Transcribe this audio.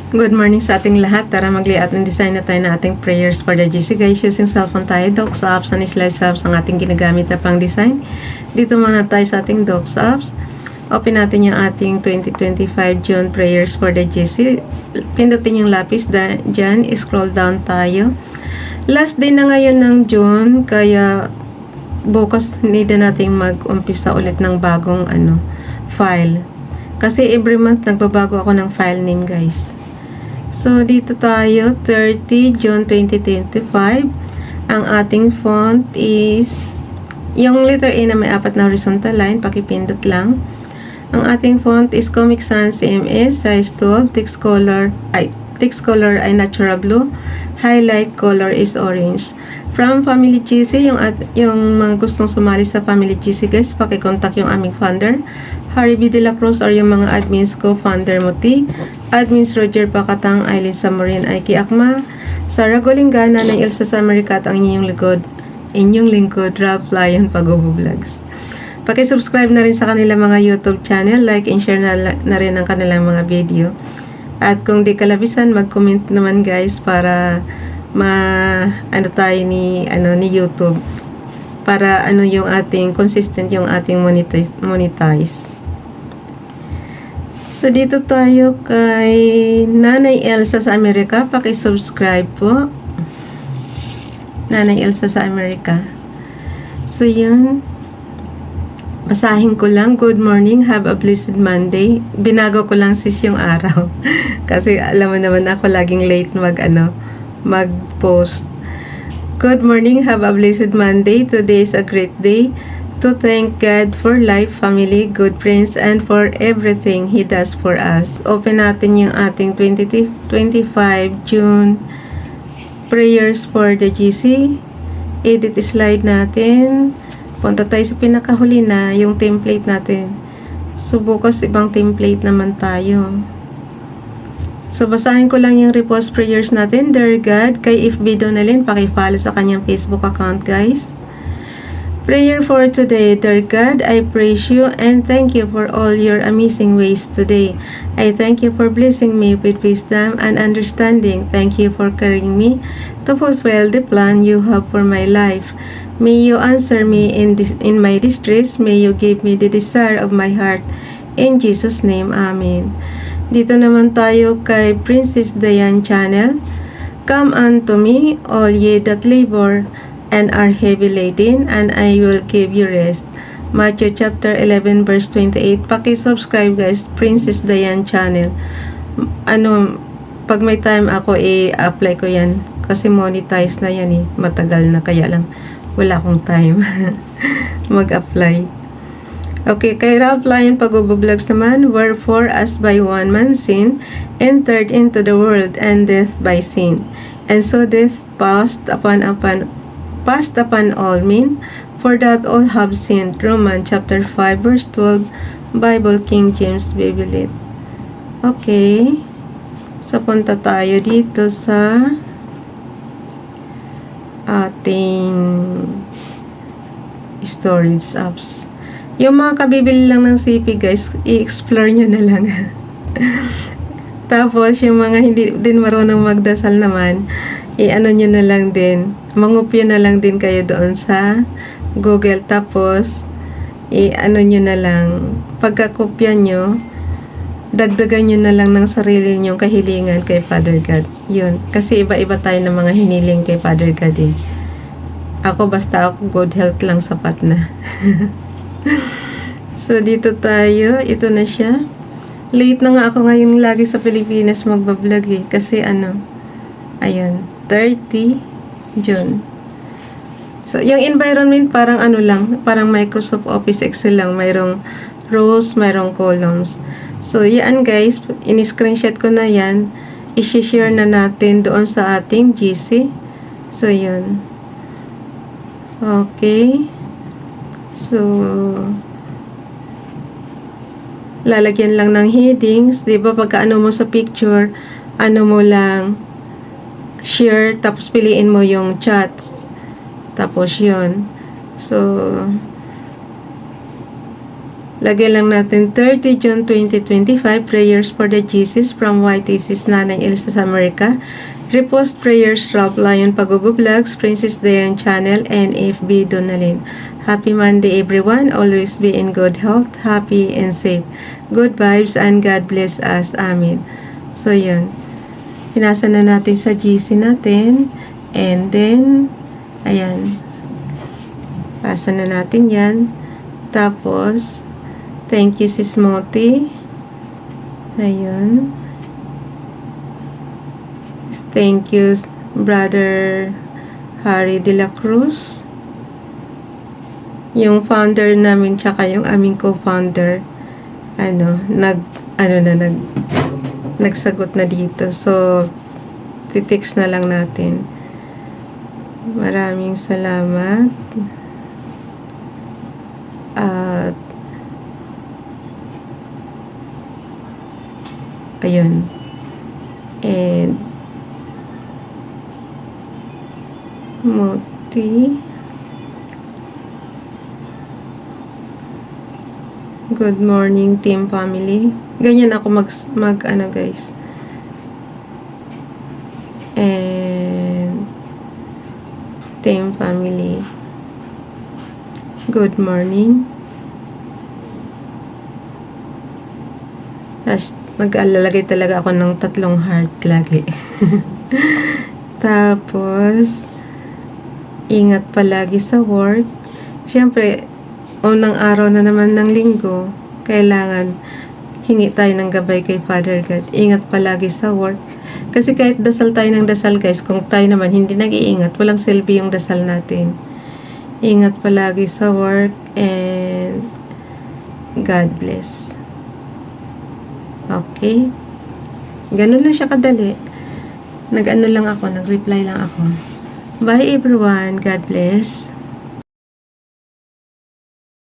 Good morning sa ating lahat. Tara mag-layout and design na tayo ng ating prayers for the GC guys. Using cellphone tayo, Docs apps and Slides apps ang ating ginagamit na pang design. Dito muna tayo sa ating Docs apps. Open natin yung ating 2025 June prayers for the GC. Pindutin yung lapis dyan. Scroll down tayo. Last day na ngayon ng June, kaya bukas hindi na natin mag-umpisa ulit ng bagong file. Kasi every month nagbabago ako ng file name guys. So, dito tayo, 30 June 2025. Ang ating font is, yung letter A na may apat na horizontal line, pakipindot lang. Ang ating font is Comic Sans CMS, size 12, text color ay natural blue, highlight color is orange. From Family GC, yung mga gustong sumali sa Family GC guys, pakicontact yung aming founder, Harry B. De La Cruz, or yung mga admins ko, founder Muti, admins Roger Pacatang, Aileen Samorin, Aiki Akma, Sarah Golingana, ng Elsa sa America, at ang inyong lingkod, Ralph Lion Pagobo Vlogs. Paki-subscribe na rin sa kanilang mga YouTube channel, like and share na rin ang kanilang mga video. At kung di kalabisan, mag-comment naman guys para tayo ni YouTube, para yung ating consistent yung ating monetize. So dito tayo kay Nanay Elsa sa Amerika, paki-subscribe po. Nanay Elsa sa Amerika. So yun, basahin ko lang. Good morning, have a blessed Monday. Binago ko lang sis yung araw. Kasi alam mo naman ako laging late mag-post. Good morning, have a blessed Monday. Today is a great day to thank God for life, family, good friends, and for everything He does for us. Open natin yung ating 2025 June prayers for the GC. Edit slide natin. Punta tayo sa pinakahuli na, yung template natin. So, bukas ibang template naman tayo. So, basahin ko lang yung repost prayers natin. Dear God, kay FB Donalyn, pakifollow sa kanyang Facebook account, guys. Prayer for today. Dear God, I praise you and thank you for all your amazing ways today. I thank you for blessing me with wisdom and understanding. Thank you for carrying me to fulfill the plan you have for my life. May you answer me in my distress. May you give me the desire of my heart. In Jesus' name, Amen. Dito naman tayo kay Princess Diane Channel. Come unto me, all ye that labor and are heavy laden, and I will give you rest. Matthew chapter 11 verse 28. Paki-subscribe guys, Princess Diane Channel. Pag may time ako, i-apply ko yan. Kasi monetize na yan matagal na, kaya lang wala akong time mag-apply. Okay, kay Ralph Lion Pagobo Vlogs naman. Wherefore, as by one man sin entered into the world, and death by sin, and so death passed upon all men, for that all have sinned. Romans chapter 5 verse 12, Bible King James Bible. Okay. So, punta tayo dito sa ating storage apps. Yung mga kabibili lang ng CP guys, i-explore nyo na lang. Tapos, yung mga hindi din marunong magdasal naman, nyo na lang din, mangupyo na lang din kayo doon sa Google. Tapos, nyo na lang, pagkakopya nyo, dagdagan nyo na lang ng sarili nyong kahilingan kay Father God. Yun. Kasi iba-iba tayo ng mga hiniling kay Father God Ako, basta ako good health lang sapat na. So, dito tayo. Ito na siya. Late na nga ako ngayon lagi sa Pilipinas magbablog Kasi ayun, 30 June. So, yung environment parang parang Microsoft Office Excel lang. Mayroong rows, mayroong columns. So, yan guys, in-screenshot ko na yan. I-share na natin doon sa ating GC. So, yun. Okay. So, lalagyan lang ng headings. Diba, pagka mo sa picture, mo lang share, tapos piliin mo yung chats. Tapos, yun. So, Lagay lang natin 30 June 2025, prayers for the Jesus from YTC's Nanay Elsa sa America. Repost prayers, Rob Lion Pagubo Vlogs, Princess Dayan Channel, and FB Donalyn. Happy Monday everyone. Always be in good health, happy and safe. Good vibes and God bless us. Amen. So yun. Pinasa na natin sa GC natin. And then, ayan. Pasa na natin yan. Tapos, thank you Sis Moti. Ayun. Thank you Brother Harry de la Cruz. Yung founder namin tsaka yung aming co-founder nagsagot na dito. So, titext na lang natin. Maraming salamat. At ayun. And Moti, good morning team family. Ganyan ako mag guys. And team family, good morning. Nag-alalagay talaga ako ng 3 heart lagi. Tapos, ingat palagi sa work. Siyempre, unang araw na naman ng linggo, kailangan hingi tayo ng gabay kay Father God. Ingat palagi sa work. Kasi kahit dasal tayo ng dasal guys, kung tayo naman hindi nag-iingat, walang silbi yung dasal natin. Ingat palagi sa work and God bless. Okay? Ganun lang siya kadali. Nag-reply lang ako. Bye everyone. God bless.